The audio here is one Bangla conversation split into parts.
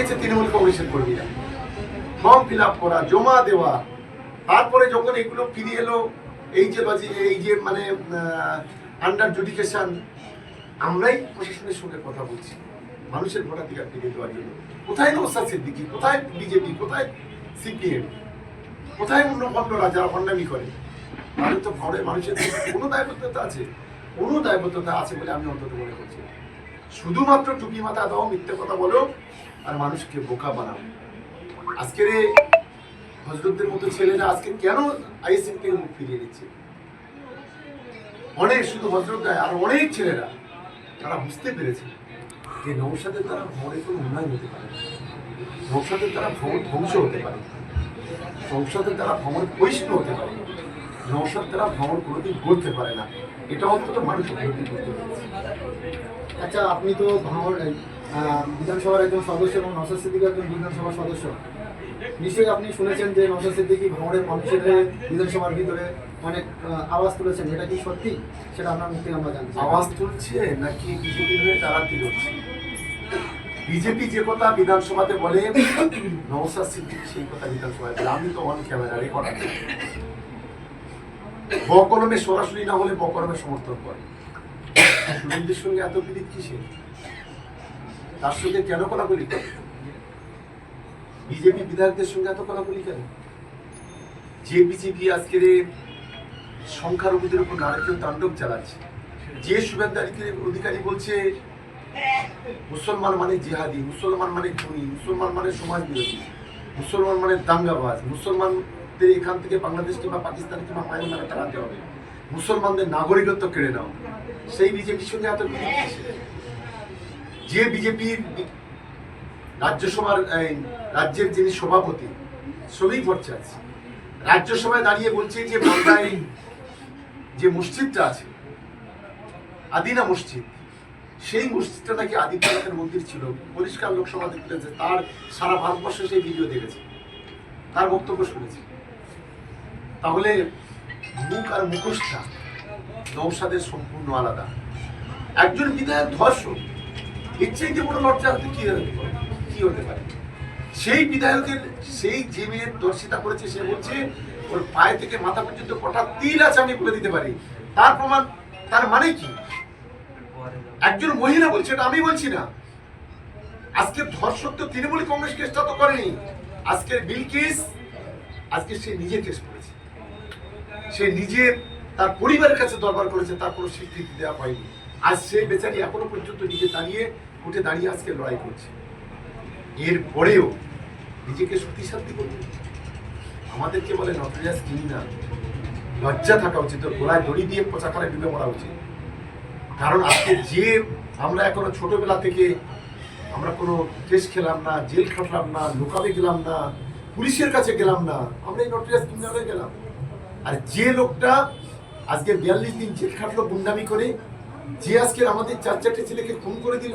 দিয়েছে তৃণমূল কংগ্রেসের কর্মীরা, ফর্ম ফিল আপ করা, জমা দেওয়া। তারপরে যখন এগুলো ফিরে এলো, এই যে মানে আন্ডার জুডিকেশন, আমরাই প্রশাসনের সঙ্গে কথা বলছি মানুষের ভোটাধিকার ফিরিয়ে দেওয়ার জন্য। কোথায় নওশাদ সিদ্দিকী, কোথায় বিজেপি, কোথায় সিপিএম, কোথায় অন্য ভণ্ডরা যারা ভণ্ডামি করে? তাহলে তো ভাঙড়ের মানুষের কোনো দায়বদ্ধতা আছে, কোনো দায়বদ্ধতা আছে বলে আমি অন্তত মনে করছি। শুধুমাত্র টুপি মাথা দাও, মিথ্যে কথা বলো আর মানুষকে বোকা বানাও। আজকের হজরতদের মতো ছেলেরা আজকে কেন আইএসএফ কে মুখ ফিরিয়ে দিচ্ছে? অনেক, শুধু হজরত নয়, আর অনেক ছেলেরা তারা বুঝতে পেরেছে যে নওশাদের দ্বারা ভাঙড়ের কোনো উন্নয়ন হতে পারে, নওশাদের দ্বারা ভাঙড় ধ্বংস হতে পারে, নওশাদের দ্বারা ভাঙড় পরিষ্কার হতে পারে, নওশাদ দ্বারা ভাঙড় কোনোদিন গড়তে পারে না। এটা অন্তত মানুষ উপলব্ধি করতে পেরেছে। আচ্ছা, আপনি তো ভাঙড় বিধানসভার একজন সদস্য এবং নওশাদ সিদ্দিকী একজন বিধানসভার সদস্য। নিশ্চয়ই আপনি শুনেছেন যে নওশাদ সিদ্দিকী ভাঙড়ের মানুষের বিধানসভার ভিতরে অনেক আওয়াজ তুলেছেন। এটা কি সত্যি? সেটা আপনার মুখ থেকে আমরা জানছি। আওয়াজ তুলছে নাকি বিজেপির হয়ে তাড়াতাড়ি হচ্ছে? বিজেপি যে কথা বিধানসভাতে বলে, নওশাদ সিদ্দিকী সেই কথা বিধানসভায় বলে। আমি তো অন ক্যামেরা রেকর্ড আছে। বকলমে সরাসরি না হলে বকলমে সমর্থন করে। সুনীলদের সঙ্গে এত পীড়িত কিসে? তার সঙ্গে কেন কোলাকুলি করে? বিজেপি বিধায়কদের সঙ্গে এত কোলাকুলি কেন? যে বিজেপি আজকের সংখ্যালঘুদের উপর নারকীয় তাণ্ডব চালাচ্ছে, যে শুভেন্দু অধিকারী বলছে মুসলমান মানে জিহাদি, মুসলমান মানে খুনি, মুসলমান মানে সমাজ বিরোধী, মুসলমান মানে দাঙ্গাবাজ, মুসলমানদের এখান থেকে বাংলাদেশ কিংবা পাকিস্তান কিংবা মায়ানমারে তাড়াতে হবে, মুসলমানদের নাগরিকত্ব কেড়ে নাও, সেই বিজেপির সঙ্গে এত বিরোধ। যে বিজেপির রাজ্যসভার রাজ্যের যিনি সভাপতি শ্রমিক ভট্টাচার্য রাজ্যসভায় দাঁড়িয়ে বলছে যে বাংলায় যে মসজিদটা আছে আদিনা মসজিদ, সেই মসজিদটা নাকি আদিত্যনাথের মন্দির ছিল। পরিষ্কার লোকসভা দেখতেছে, তার সারা ভারতবর্ষ সেই ভিডিও দেখেছে, তার বক্তব্য শুনেছে। তাহলে মুখ আর মুখোশটা নওশাদের সম্পূর্ণ আলাদা। একজন বিধায়ক ধর্ষক, এর চাইতে বড় লজ্জা হতে কি হতে পারে? সেই বিধায়কের, সেই যে মেয়ের দর্শিতা করেছে, সে বলছে ওর পায়ে থেকে মাথা পর্যন্ত কটা তিল আছে আমি বলে দিতে পারি। তার প্রমাণ, তার মানে কি? একজন মহিলা বলছে, এটা আমি বলছি না। আজকে ধর্ষক তো তৃণমূল কংগ্রেস কেসটা তো করেনি, আজকের বিলকিস আজকে সে নিজে কেস করেছে। সে নিজে তার পরিবারের কাছে দরবার করেছে, তার কোনো স্বীকৃতি দেওয়া হয়নি। আজ সে বেচারি এখনো পর্যন্ত নিজে উঠে দাঁড়িয়ে আজকে লড়াই করছে। এর পরেও নিজেকে শক্তিশালী করবে। আমাদেরকে বলে নটোরিয়াস ক্রিমিনাল, লজ্জা থাকা উচিত, গোড়ায় দড়ি দিয়ে পোচা করে ডুবে মরা উচিত। কারণ আজকে যে আমরা এখনো ছোটবেলা থেকে আমরা কোনো কেস খেলাম না, জেল খাটলাম না, লোকাবে গেলাম না, পুলিশের কাছে গেলাম না, আমরা এই নটোরিয়াস ক্রিমিনাল হয়ে গেলাম। আর যে লোকটা আজকে 42 দিন জেল খাটলো গুন্ডামি করে, যে আজকে আমাদের 4-4টে ছেলেকে খুন করে দিল,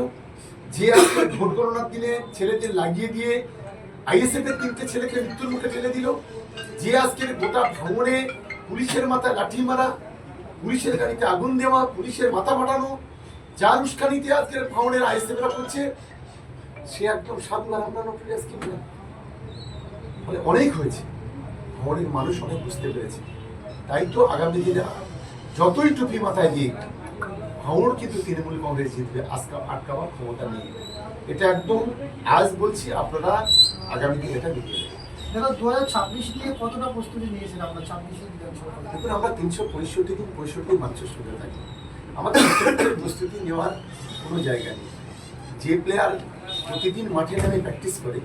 যে আজকে ভোট গণনার দিনে ছেলেদের লাগিয়ে দিয়ে আইএসএফ এর 3টে ছেলেকে মৃত্যুর মুখে ফেলে দিল, যে আজকে গোটা ভাঙড়ে পুলিশের মাথায় লাঠি মারা, পুলিশের গাড়িতে আগুন দেওয়া, পুলিশের মাথা ফাটানো, যার উস্কানিতে আজকে ভাঙড়ের আইএসএফরা করছে, সে একদম সাধু। আর আমরা নটোরিয়াস ক্রিমিনাল বলে অনেক হয়েছে। ভাঙড়ের মানুষ অনেক বুঝতে পেরেছে। তাই তো আগামী দিনে যতই টুপি মাথায় দিক, ভাঙড় কিন্তু তৃণমূল কংগ্রেস জিতবে, আটকাবার ক্ষমতা নেই। এটা একদম আজ বলছি, আপনারা আগামী দিনে এটা দেখবেন। দাদা, 2026 নিয়ে কতটা প্রস্তুতি নিয়েছেন আপনার? 26 দেখুন, আমরা 365 দিন 65 মানুষের সঙ্গে থাকি। আমাদের প্রস্তুতি নেওয়ার কোনো জায়গা নেই। যে প্লেয়ার প্রতিদিন মাঠে নেমে প্র্যাকটিস করে,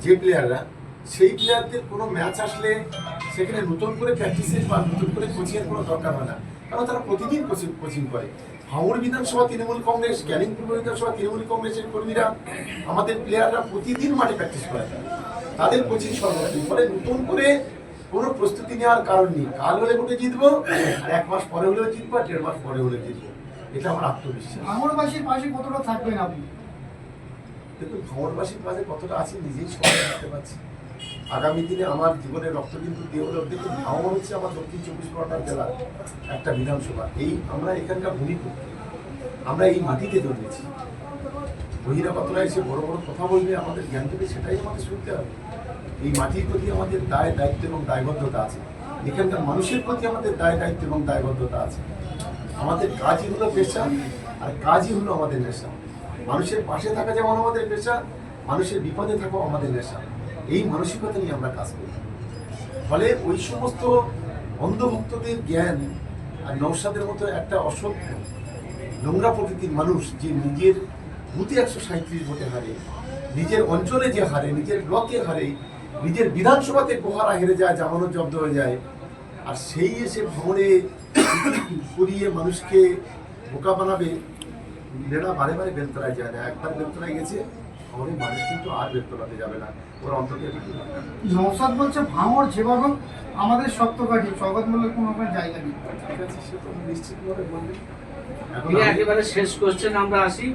যে প্লেয়াররা, সেই প্লেয়ারদের কোনো ম্যাচ আসলে সেখানে নতুন করে প্র্যাকটিসের বা নতুন করে কোচিংয়ের কোনো দরকার হয় না, কারণ তারা প্রতিদিন কোচিং করে। ভাঙড় বিধানসভা তৃণমূল কংগ্রেস, ক্যানিং পূর্ব বিধানসভা তৃণমূল কংগ্রেসের কর্মীরা, আমাদের প্লেয়াররা প্রতিদিন মাঠে প্র্যাকটিস করে, তাদের কোচিং সর্বত্র। ফলে নতুন করে কোনো প্রস্তুতি নেওয়ার কারণ নেই। কাল হলে ভোটে জিতবো, আর 1 মাস পরে হলেও জিতবো, আর 1.5 মাস পরে হলেও জিতবো। এটা আমার আত্মবিশ্বাস। ভাঙড়বাসীর পাশে কতটা থাকবেন আপনি? দেখুন, ভাঙড়বাসীর পাশে কতটা আছে নিজেই সবাই বুঝতে পারছি। আগামী দিনে আমার জীবনের রক্তবিন্দু দিয়ে হলেও দেখুন, ভাঙড় হচ্ছে আমার দক্ষিণ 24 পরগনা জেলার একটা বিধানসভা। আমরা এখানকার ভূমিপুত্র, আমরা এই মাটিতে জন্মেছি। বহিরাগতরা এসে বড় বড় কথা বলবে, আমাদের জ্ঞান থেকে সেটাই আমাদের শুনতে হবে। এই মাটির প্রতি আমাদের দায় দায়িত্ব এবং দায়বদ্ধতা আছে, এখানকার মানুষের প্রতি আমাদের দায় দায়িত্ব এবং দায়বদ্ধতা আছে। আমাদের কাজই হলো পেশা, আর কাজই হলো আমাদের নেশা। মানুষের পাশে থাকা যেমন আমাদের পেশা, মানুষের বিপদে থাকাও আমাদের নেশা। এই মানসিকতা নিয়ে আমরা কাজ করি। ফলে ওই সমস্ত অন্ধভক্তদের জ্ঞান আর নওশাদের মতো একটা অসভ্য নোংরা প্রকৃতির মানুষ যে নিজের বুথে 137 ভোটে হারে, নিজের অঞ্চলে যে হারে, নিজের ব্লকে হারে, নিজের বিধানসভাতে গোহারা হেরে যায়, জামানত জব্দ হয়ে যায়, আর সেই এসে ভ্রমণে পুড়িয়ে মানুষকে বোকা বানাবে। বেড়া বারে বারে বেলতলায় যায় না, একবার বেলতলায় গেছে, আমাদের মানুষ কিন্তু আর বেলতলাতে যাবে না, ওর অন্তকে। নওশাদ বলছে ভাঙড় যেভাবে আমাদের সপ্তকাঠি, জগৎ মূল্যের কোনো রকমের জায়গা নেই। ঠিক আছে, সে তো নিশ্চিতভাবে বলবে। এখন এই একেবারে শেষ কোশ্চেন আমরা আসি,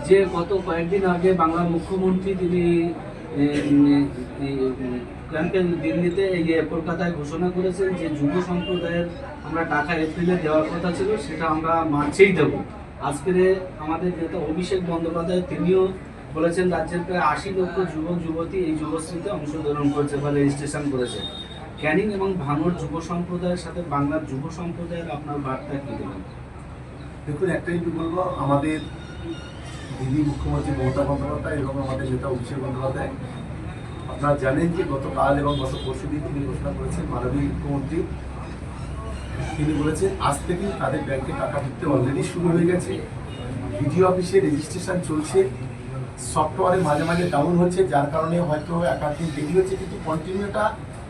যে গত কয়েকদিন আগে বাংলার মুখ্যমন্ত্রী তিনি ক্যাম্পে দিল্লিতে কলকাতায় ঘোষণা করেছেন যে যুব সম্প্রদায়ের আমরা টাকা এপ্রিলে দেওয়ার কথা ছিল, সেটা আমরা মার্চেই দেব। আজকের আমাদের নেতা অভিষেক বন্দ্যোপাধ্যায় তিনিও বলেছেন রাজ্যের প্রায় 80 লক্ষ যুবক যুবতী এই যুবশ্রীতে অংশগ্রহণ করেছে বা রেজিস্ট্রেশন করেছে। ক্যানিং এবং ভাঙড় যুব সম্প্রদায়ের সাথে বাংলার যুব সম্প্রদায়ের আপনার বার্তা কি দেবেন? দেখুন, একটাই একটু বলবো, আমাদের দিদি মুখ্যমন্ত্রী মমতা বন্দ্যোপাধ্যায় এবং আমাদের নেতা অভিষেক বন্দ্যোপাধ্যায়, আপনারা জানেন যে গতকাল এবং গত পরশুদিন তিনি ঘোষণা করেছেন, মাননীয় মুখ্যমন্ত্রী তিনি বলেছেন আজ থেকেই তাদের ব্যাংকে টাকা ঢুকতে অলরেডি শুরু হয়ে গেছে। বিডিও অফিসে রেজিস্ট্রেশন চলছে, সফটওয়্যারে মাঝে মাঝে ডাউন হচ্ছে, যার কারণে হয়তো এক আধ দিন দেরি হচ্ছে, কিন্তু কন্টিনিউটা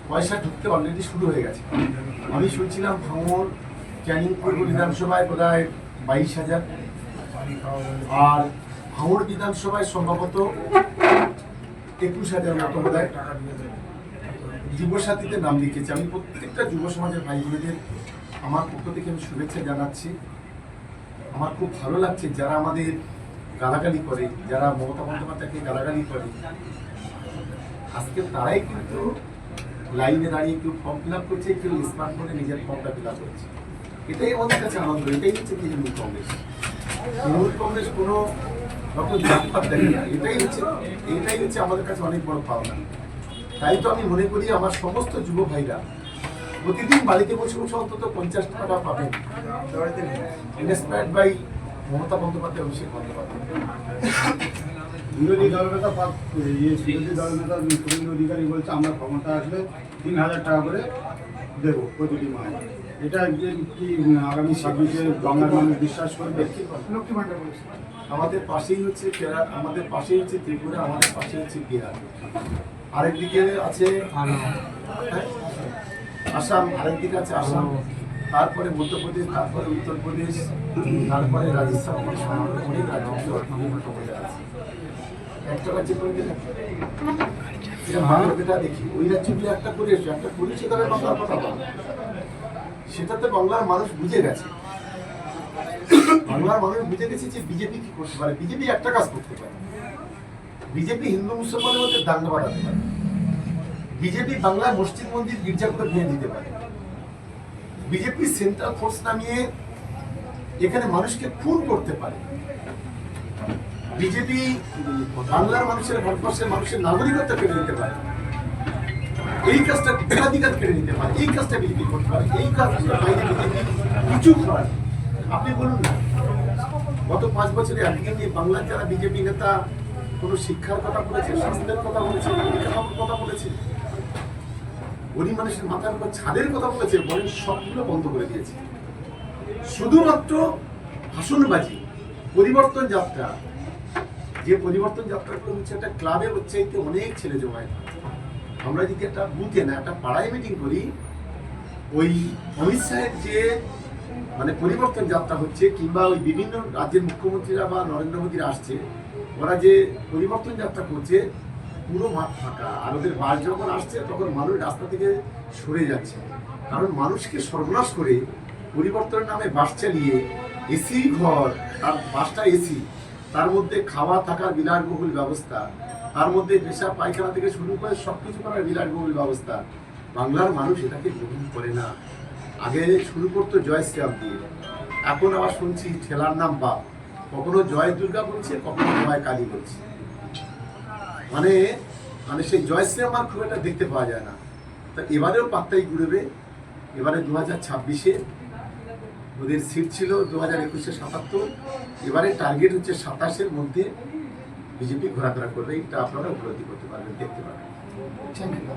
পয়সা ঢুকতে অলরেডি শুরু হয়ে গেছে। আমি শুনছিলাম ভাঙড় ক্যানিং পূর্ব বিধানসভায় বোধহয় 22,000, আর ভাঙড় বিধানসভায় সম্ভবত 21,000 মতো বোধহয় যুবসাথীতে নাম লিখেছে। আমি প্রত্যেকটা যুব সমাজের ভাই বোনেদের আমার পক্ষ থেকে আমি শুভেচ্ছা জানাচ্ছি। আমার খুব ভালো লাগছে যারা আমাদের গালাগালি করে, যারা মমতা বন্দ্যোপাধ্যায়কে গালাগালি করে, আজকে তারাই কিন্তু লাইনে দাঁড়িয়ে কেউ ফর্ম ফিল আপ করছে, কেউ স্মার্টফোনে নিজের ফর্মটা ফিল আপ করছে। এটাই আমাদের কাছে আনন্দ, এটাই হচ্ছে তৃণমূল কংগ্রেস। তৃণমূল কংগ্রেস কোনো রকম জাতপাত দেখে না, এটাই হচ্ছে আমাদের কাছে অনেক বড় পাওনা। তাই তো আমি মনে করি আমার সমস্ত যুব ভাইরা প্রতিদিন বাড়িতে বসে বসে অন্তত 50 টাকা পাবেন, ইন্সপায়ার্ড বাই মমতা বন্দ্যোপাধ্যায়, অভিষেক বন্দ্যোপাধ্যায়। বিরোধী দলনেতা বিরোধী দলনেতা শুভেন্দু অধিকারী বলছে আমরা ক্ষমতা আসলে 3,000 টাকা করে দেবো প্রতিটি মাসে। এটা যে কি আগামী 26-এ বাংলার মানুষ বিশ্বাস করবে? লক্ষ্মী ভান্ডার বলছে। আমাদের পাশেই হচ্ছে কেরালা, আমাদের পাশেই হচ্ছে ত্রিপুরা, আমাদের পাশে হচ্ছে বিহার, আরেকদিকে আছে আসাম, আরেকদিকে আছে আসাম, তারপরে মধ্যপ্রদেশ, তারপরে উত্তরপ্রদেশ, তারপরে রাজস্থান, অনেক রাজ্য আছে। একটা রাজ্যে করে দিলে যেটা দেখি ওই রাজ্যগুলো একটা করে এসে একটা করেছে, তারা বাংলার কথা বলে, সেটাতে বাংলার মানুষ বুঝে গেছে। বাংলার মানুষ বুঝে গেছে যে বিজেপি কি করতে পারে। বিজেপি একটা কাজ করতে পারে, বিজেপি হিন্দু মুসলমানের মধ্যে দাঙ্গা বাড়াতে পারে, বিজেপি বাংলার মসজিদ মন্দির গির্জাগুলো ভেঙে দিতে পারে, বিজেপি সেন্ট্রাল ফোর্স নামিয়ে এখানে মানুষকে খুন করতে পারে, বিজেপি বাংলার মানুষের, ভারতবর্ষের মানুষের নাগরিকত্ব কেড়ে নিতে পারে, এই কাজটা অধিকার কেড়ে নিতে পারে, এই কাজটা বিজেপি করতে পারে। এই কাজটা বাইরে বিজেপি কিছু করে। আপনি বলুন না, গত 5 বছরে একদিন নিয়ে বাংলার যারা বিজেপি নেতা কোনো শিক্ষার কথা বলেছে, স্বাস্থ্যের কথা বলেছে, পরিকাঠামোর কথা বলেছে, গরিব মানুষের মাথার উপর ছাদের কথা বলেছে, বরং সবগুলো বন্ধ করে দিয়েছে। শুধুমাত্র ভাষণবাজি, পরিবর্তন যাত্রা, যে পরিবর্তন যাত্রাগুলো হচ্ছে একটা ক্লাবে হচ্ছে অনেক ছেলে জমায়। আমরা যদি একটা বুথে না একটা পাড়ায় মিটিং করি, ওই অমিত শাহের যে মানে পরিবর্তন যাত্রা হচ্ছে, কিংবা ওই বিভিন্ন রাজ্যের মুখ্যমন্ত্রীরা বা নরেন্দ্র মোদীরা আসছে, ওরা যে পরিবর্তন যাত্রা করছে, পুরো মাঠ ফাঁকা। আর ওদের বাস যখন আসছে তখন মানুষ রাস্তা থেকে সরে যাচ্ছে, কারণ মানুষকে সর্বনাশ করে পরিবর্তনের নামে বাস চালিয়ে এসি ঘর, তার বাসটা এসি, তার মধ্যে খাওয়া থাকার বিলাসবহুল ব্যবস্থা, তার মধ্যে পেশা পায়খানা থেকে শুরু করে সবকিছু করার বিলাসবহুল ব্যবস্থা, বাংলার মানুষ এটাকে গ্রহণ করে না। আগে শুরু করতো জয় শ্রীরাম দিয়ে, এখন আবার শুনছি ঠেলার নাম বাপ। কখনো জয় দুর্গা বলছে, কখনো জয় কালী বলছে। মানে মানে সেই জয় সিনেমার খুব একটা দেখতে পাওয়া যায় না। তা এবারেও পাত্তাই ঘুরবে। এবারে 2026-এ ওদের সিট ছিল 2021-এ 77, এবারে টার্গেট হচ্ছে 27-এর মধ্যে বিজেপি ঘোরাফেরা করবে। এটা আপনারা উপলব্ধি করতে পারবেন, দেখতে পারবেন। Thank you.